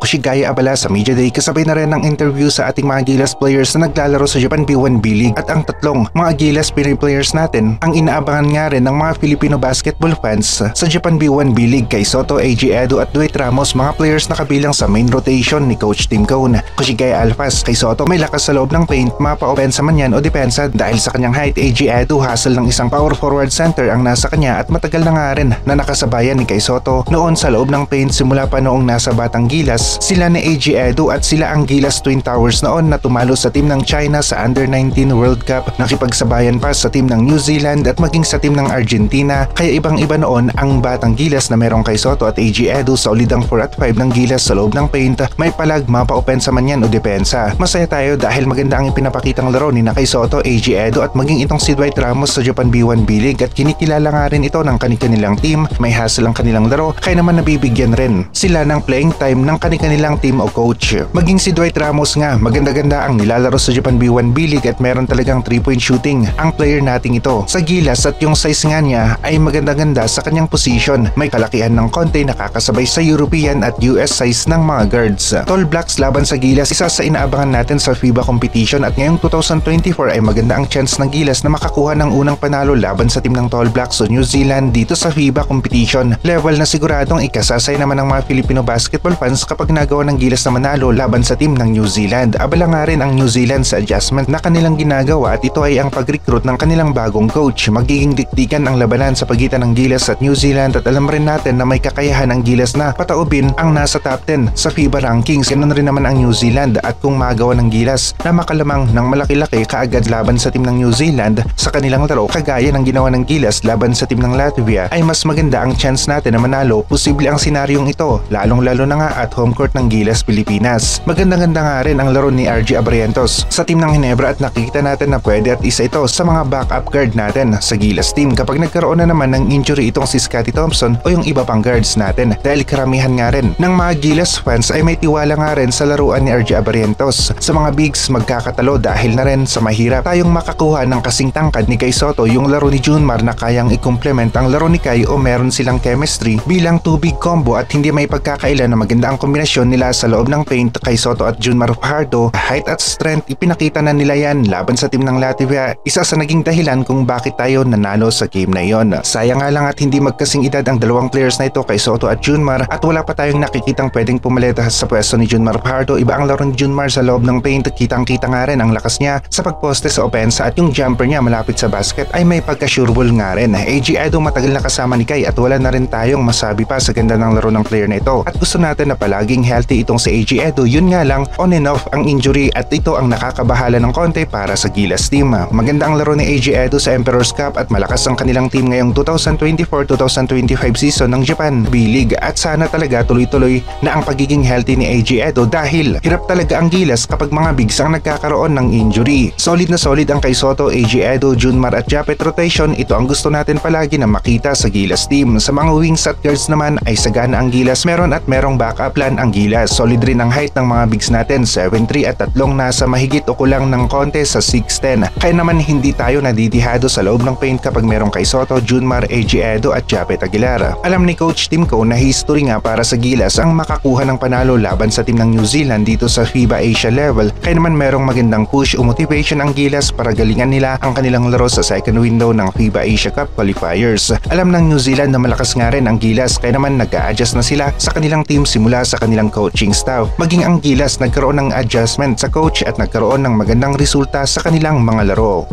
Kushigaya abala sa Media Day kasabay na rin ng interview sa ating mga Gilas players na naglalaro sa Japan B1 B-League at ang tatlong mga Gilas Pinoy players natin ang inaabangan nga rin ng mga Filipino basketball fans sa Japan B1 B-League kay Soto, AG Edo at Dwight Ramos, mga players na kabilang sa main rotation ni Coach Tim Cone. Kushigaya Alphas, kay Soto may lakas sa loob ng paint, mapa-opensa man yan o depensa dahil sa kanyang height. AG Edo hustle ng isang power forward center ang nasa kanya at matagal na nga rin na nakasabayan ni kay Soto noon sa loob ng paint simula pa noong nasa Batang Gilas. Sila ni AG Edo at sila ang Gilas Twin Towers noon na tumalo sa team ng China sa Under-19 World Cup, nakipagsabayan pa sa team ng New Zealand at maging sa team ng Argentina, kaya ibang-iba noon ang Batang Gilas na merong kay Soto at AG Edo sa ulidang 4 at 5 ng Gilas sa loob ng paint, may palag, mapa-opensa man yan o depensa. Masaya tayo dahil maganda ang ipinapakitang laro ni na kay Soto, AG Edo at maging itong si Dwight Ramos sa Japan B1 B-League at kinikilala nga rin ito ng kanilang team, may hustle ang kanilang laro kaya naman nabibigyan rin sila ng playing time ng kanilang team o coach. Maging si Dwight Ramos nga, maganda-ganda ang nilalaro sa Japan B1 B-League at meron talagang 3-point shooting ang player nating ito sa Gilas at yung size nga niya ay maganda-ganda sa kanyang position. May kalakihan ng konti, nakakasabay sa European at US size ng mga guards. Tall blocks laban sa Gilas, isa sa inaabangan natin sa FIBA competition at ngayong 2024 ay maganda ang chance ng Gilas na makakuha ng unang panalo laban sa team ng Tall Blacks o New Zealand dito sa FIBA competition. Level na siguradong ikasasay naman ng mga Filipino basketball fans kapag nagawa ng Gilas na manalo laban sa team ng New Zealand. Abala nga rin ang New Zealand sa adjustment na kanilang ginagawa at ito ay ang pag-recruit ng kanilang bagong coach. Magiging dikdikan ang labanan sa pagitan ng Gilas at New Zealand at alam rin natin na may kakayahan ang Gilas na pataubin ang nasa top 10 sa FIBA rankings. Ganun rin naman ang New Zealand at kung magawa ng Gilas na makalamang ng malaki-laki kaagad laban sa team ng New Zealand sa kanilang laro kagaya ng ginawa ng Gilas laban sa team ng Latvia, ay mas maganda ang chance natin na manalo. Posible ang senaryong ito, lalong-lalo na nga at home court ng Gilas Pilipinas. Maganda-ganda nga rin ang laro ni RG Abrientos sa team ng Ginebra at nakikita natin na pwede at isa ito sa mga backup guard natin sa Gilas team kapag nagkaroon na naman ng injury itong si Scottie Thompson o yung iba pang guards natin, dahil karamihan nga rin ng mga Gilas fans ay may tiwala nga rin sa laruan ni RG Abrientos. Sa mga bigs magkakatalo dahil na rin sa mahirap tayong makakuha ng kasing tangkad ni Kai Soto yung laro ni Junmar na kayang i-complement ang laro ni Kai o meron silang chemistry bilang 2-big combo at hindi may pagkakaila na maganda ang kombinasyon nila sa loob ng paint. Kai Soto at Junmar Fajardo, height at strength, ipinakita na nila yan laban sa team ng Latvia, isa sa naging dahilan kung bakit tayo nanalo sa game na yon. Sayang nga lang at hindi magkasing edad ang dalawang players na ito, Kai Soto at Junmar, at wala pa tayong nakikitang pwedeng pumaleta sa pwesto ni Junmar Fajardo. Iba ang laro ni Junmar sa loob ng paint, kitang-kita nga rin ang lakas niya sa pagposte sa opensa at yung jumper niya malapit sa basket ay may pagka-sureball nga rin. AG Edo matagal na kasama ni Kai at wala na rin tayong masabi pa sa ganda ng laro ng player na ito at gusto natin na palaging healthy itong si AG Edo. Yun nga lang, on and off ang injury at ito ang nakakabahala ng konti para sa Gilas team. Maganda ang laro ni AG Edo sa Emperor's Cup at malakas ang kanilang team ngayong 2024-2025 season ng Japan B-League at sana talaga tuloy-tuloy na ang pagiging healthy ni AG Edo dahil hirap talaga ang Gilas kapag mga bigs ang nagkakaroon ng injury. Solid na solid ang Kai Soto, AG Edo, Junmar at Japet rotation. Ito ang gusto natin palagi na makita sa Gilas team. Sa mga wings at guards naman ay sagana ang Gilas, meron at merong backup plan ang Gilas. Solid rin ang height ng mga bigs natin, 7'3" at tatlong nasa mahigit o kulang ng konti sa 6'10". Kaya naman hindi tayo nadidihado sa loob ng paint kapag merong Kai Soto, Junmar, AG Edo at Japet Aguilar. Alam ni Coach Tim Cone na history nga para sa Gilas ang makakuha ng panalo laban sa team ng New Zealand dito sa FIBA Asia level. Kaya naman merong magandang push o motivation ang Gilas para galingan nila ang kanilang laro sa second window ng FIBA Asia Cup qualifiers. Alam ng New Zealand na malakas nga rin ang Gilas kaya naman nag-a-adjust na sila sa kanilang team simula sa kanilang coaching staff. Maging ang Gilas nagkaroon ng adjustment sa coach at nagkaroon ng magandang resulta sa kanilang mga laro.